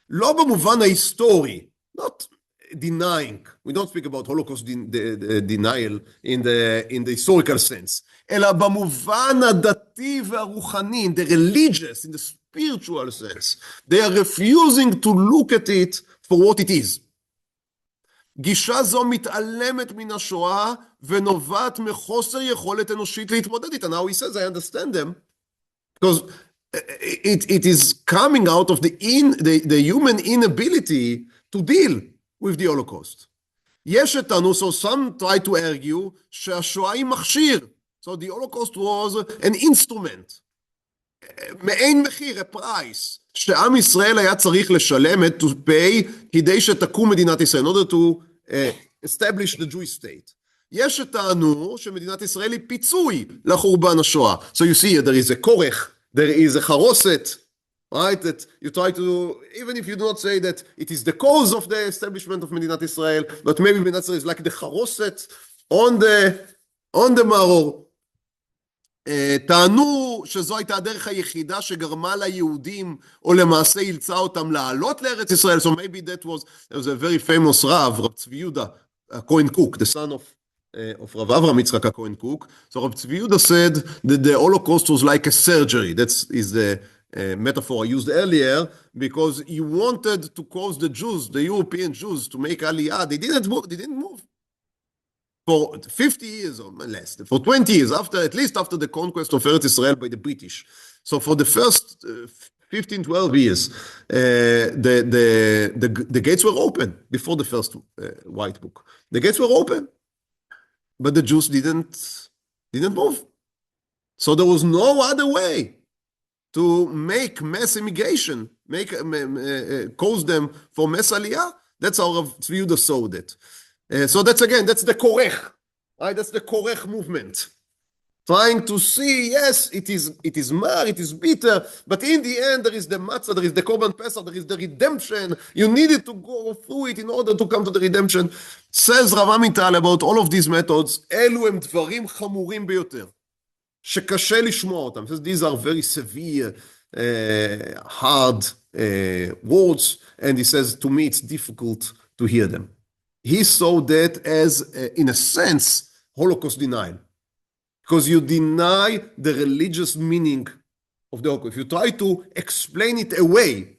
לא במובן ההיסטורי, not denying. We don't speak about Holocaust denial in the historical sense. אלא במובן הדתי והרוחני, in the religious, in the spiritual sense. They are refusing to look at it for what it is. גישה זו מתעלמת מן השואה ונובעת מחוסר יכולת אנושית להתמודד איתה. Now he says, I understand them, because it is coming out of the human inability to deal with the Holocaust. יש אתנו, so some try to argue, שהשואה היא מכשיר. So the Holocaust was an instrument. מעין מחיר, a price, שעם ישראל היה צריך לשלם it to pay, כדי שתקום מדינת ישראל, in order to establish the Jewish state. יש אתנו שמדינת ישראל היא פיצוי לחורבן השואה. So you see, there is a Korech, there is a Charoset, right? That you try to, even if you do not say that it is the cause of the establishment of Medinat Israel, but maybe Medinat Israel is like the Charoset on the Maror. טענו שזו הייתה הדרך היחידה שגרמה ליהודים, או למעשה אילצה אותם לעלות לארץ ישראל. So maybe that was a very famous רב צבי יהודה, הכהן קוק, the son of Rav Avram Yitzchak HaKohen Cook. So Rav Tzvi Yehuda said that the Holocaust was like a surgery. That is the metaphor I used earlier, because he wanted to cause the Jews, the European Jews, to make Aliyah. They didn't move. For 50 years or less, for 20 years, at least after the conquest of Eretz Israel by the British. So for the first 15, 12 years, the gates were open before the first white book. The gates were open, but the Jews didn't move. So there was no other way to make mass immigration, cause them for mass aliyah. That's how Rav Tzvi Yehuda saw that. So that's the Korech, right? That's the Korech movement. Trying to see, yes, it is mar, it is bitter, but in the end there is the matzah, there is the korban pesach, there is the redemption. You needed to go through it in order to come to the redemption. Says Rav Amital about all of these methods, אלו הם דברים חמורים ביותר, שקשה לשמוע אותם. Says these are very severe, hard words, and he says, to me it's difficult to hear them. He saw that as, in a sense, Holocaust denial. Because you deny the religious meaning of the Holocaust. If you try to explain it away,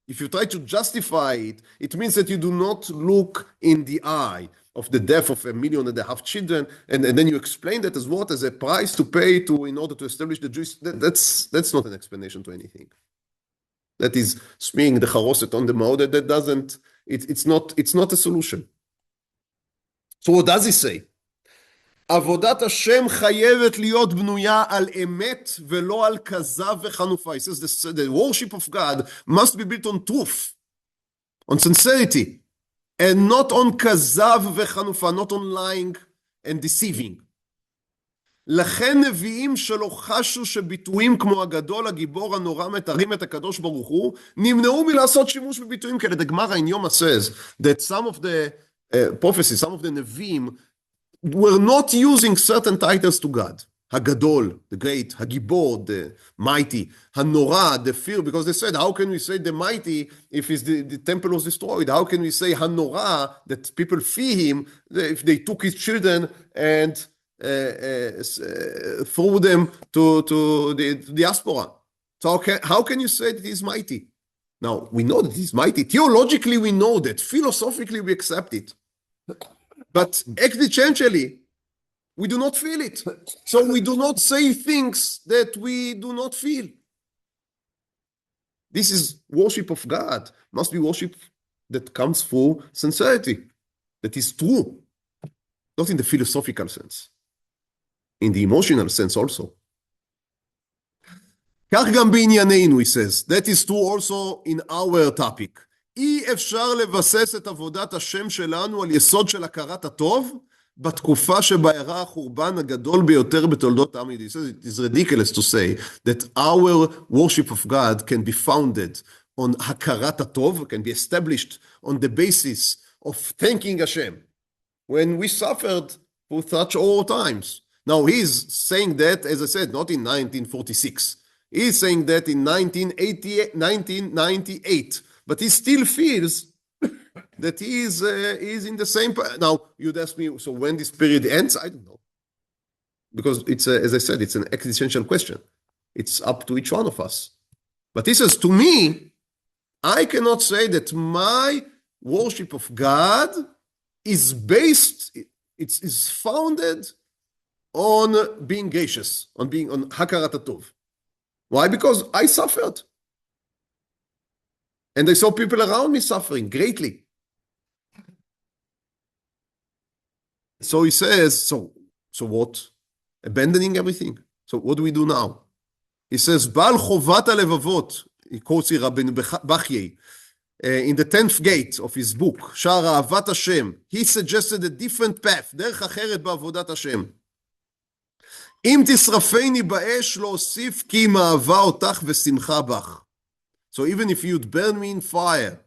if you try to justify it, it means that you do not look in the eye of the death of 1.5 million children, and then you explain that as what? As a price to pay in order to establish the Jewish. That's not an explanation to anything. That is smearing the Charoset on the Maror. That doesn't. It's not a solution. So what does he say? עבודת השם חייבת להיות בנויה על אמת ולא על כזב וחנופה. He says the worship of God must be built on truth, on sincerity, and not on כזב וחנופה, not on lying and deceiving. לכן נביאים שלא חשו שביטויים כמו הגדול, הגיבור, הנורא, מתארים את הקדוש ברוך הוא, נמנעו מלעשות שימוש בביטויים כאלה. The Gemara in Yoma says that some of the prophecies, some of the Nevi'im, were not using certain titles to God. Hagadol, the great, Hagibor, the mighty, Hanora, the fear, because they said, how can we say the mighty if the temple was destroyed? How can we say Hanora, that people fear him, if they took his children and threw them to the diaspora? So how can you say that he's mighty? Now, we know that he's mighty. Theologically, we know that. Philosophically, we accept it. But existentially, we do not feel it. So we do not say things that we do not feel. This is worship of God. Must be worship that comes through sincerity, that is true. Not in the philosophical sense, in the emotional sense also. כך גם בענייננו, he says. That is true also in our topic. אי אפשר לבסס את עבודת השם שלנו על יסוד של הכרת הטוב בתקופה שבה אירע החורבן הגדול ביותר בתולדות העם היהודי. It is ridiculous to say that our worship of God can be founded on הכרת הטוב, can be established on the basis of thanking Hashem when we suffered for such old times. Now he's saying that, as I said, not in 1946. He's saying that in 1998. But he still feels that he is in the same. Now, you'd ask me, so when this period ends? I don't know. Because it's, as I said, it's an existential question. It's up to each one of us. But he says, to me, I cannot say that my worship of God is based, is founded on being gracious, on hakarat hatov. Why? Because I suffered. And I saw people around me suffering greatly. So he says, so what? Abandoning everything. So what do we do now? He says, Bal chovat halevavot, he quotes here Rabbi Bachye, in the 10th gate of his book, Sha'ar Ahavat Hashem, he suggested a different path, דרך אחרת בעבודת השם. אם תשרפני באש לא אוסיף כי מאהבה אותך ושמחה בך. So even if you'd burn me in fire,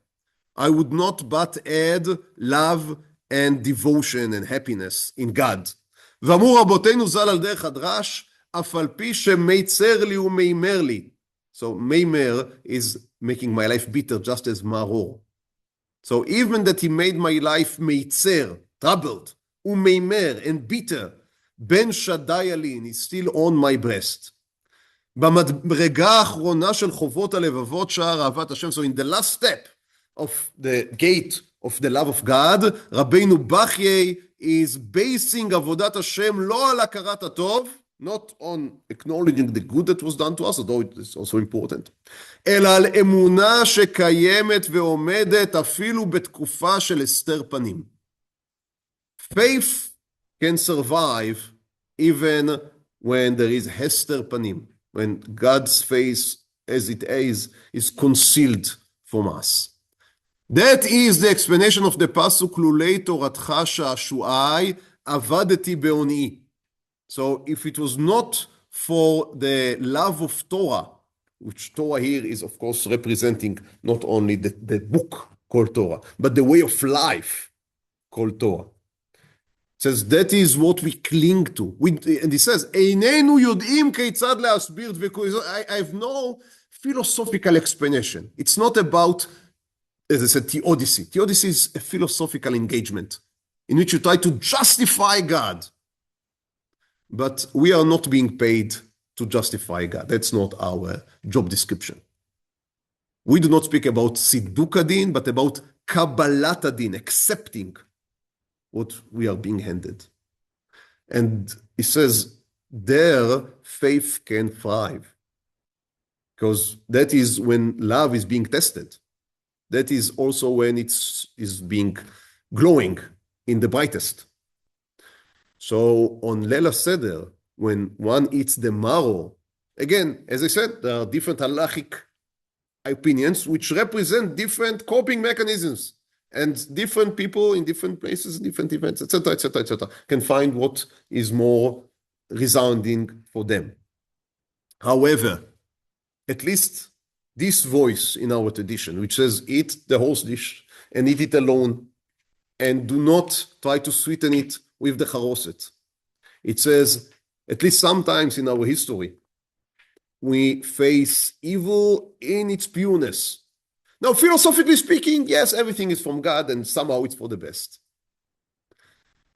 I would not but add love and devotion and happiness in God. ואמרו רבותינו ז"ל על דרך הדרש, אף על פי שמיצר לי ומימר לי. So מימר is making my life bitter just as Maror. So even that he made my life מיצר, troubled, ומימר and bitter, בן שדי אלין is still on my breast. במדרגה האחרונה של חובות הלבבות שער אהבת השם, so in the last step of the gate of the love of God, רבינו בחיי is basing עבודת השם לא על הכרת הטוב, not on acknowledging the good that was done to us, although it is also important, אלא על אמונה שקיימת ועומדת אפילו בתקופה של הסתר פנים. Faith can survive even when there is Hester Panim, when God's face as it is concealed from us. That is the explanation of the pasuk לולי תורתך שעשועי עבדתי בעוני. So if it was not for the love of Torah, which Torah here is of course representing not only the book called Torah, but the way of life called Torah. It says that is what we cling to. And he says, איננו יודעים כיצד להסביר דבקות. I have no philosophical explanation. It's not about, as I said, theodicy. Theodicy is a philosophical engagement in which you try to justify God. But we are not being paid to justify God. That's not our job description. We do not speak about tziduk HaDin, but about Kabbalat HaDin, accepting what we are being handed. And he says, there faith can thrive. Because that is when love is being tested. That is also when it is being glowing in the brightest. So on Leila Seder, when one eats the maror, again, as I said, there are different halakhic opinions which represent different coping mechanisms, and different people in different places, different events, etc., etc., etc., can find what is more resounding for them. However, at least this voice in our tradition, which says, eat the horse dish and eat it alone, and do not try to sweeten it with the charoset. It says, at least sometimes in our history, we face evil in its pureness. Now, philosophically speaking, yes, everything is from God and somehow it's for the best.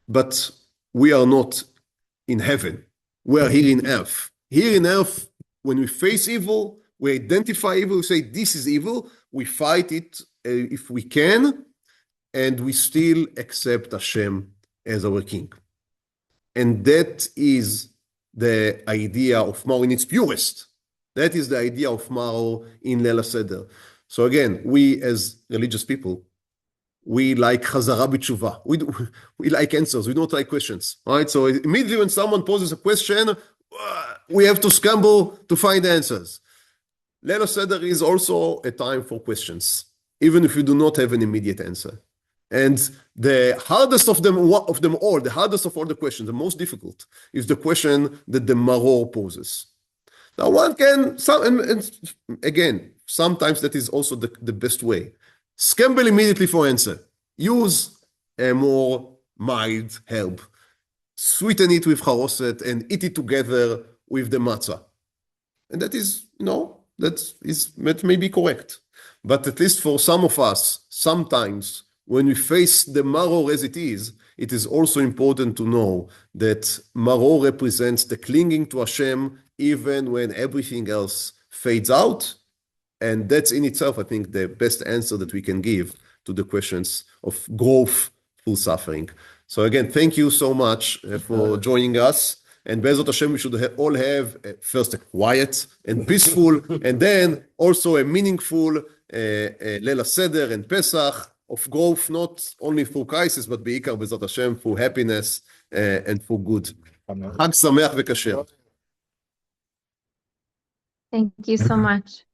But we are not in heaven. We are here in earth. Here in earth, when we face evil, we identify evil, we say this is evil, we fight it if we can, and we still accept Hashem as our king. And that is the idea of Maror in its purest. That is the idea of Maror in Leila Seder. So again, we as religious people, we like chazara b'tshuva. We like answers. We don't like questions, right? So immediately when someone poses a question, we have to scramble to find answers. Leila Seder is also a time for questions, even if you do not have an immediate answer. And the hardest of them all, the hardest of all the questions, the most difficult, is the question that the Maror poses. Now one can, and again, sometimes that is also the best way. Scramble immediately for answer. Use a more mild herb. Sweeten it with charoset and eat it together with the matzah. And that is, that may be correct. But at least for some of us, sometimes when we face the Maror as it is also important to know that Maror represents the clinging to Hashem even when everything else fades out. And that's in itself, I think, the best answer that we can give to the questions of growth through suffering. So again, thank you so much for joining us. And Be'ezrat Hashem, we should all have first a quiet and peaceful, and then also a meaningful Leila Seder and Pesach of growth, not only through crisis, but בעיקר Be'ezrat Hashem, through happiness and for good. חג שמח וכשר. Thank you so much.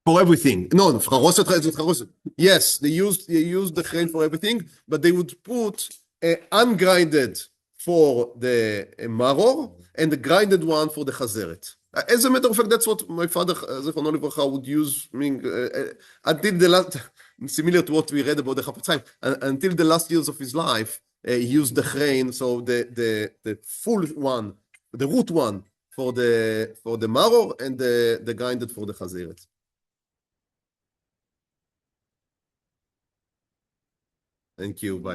For everything. No, Charoset. Yes, they used the Chrein for everything, but they would put ungrinded for the Maror and the grinded one for the Chazeret. As a matter of fact, that's what my father, Zichrono Livracha, would use. I mean, until similar to what we read about the Chapatzayim. Until the last years of his life, he used the Chrein, so the full one, the root one for the Maror, and the grinded for the Chazeret. Thank you. Bye.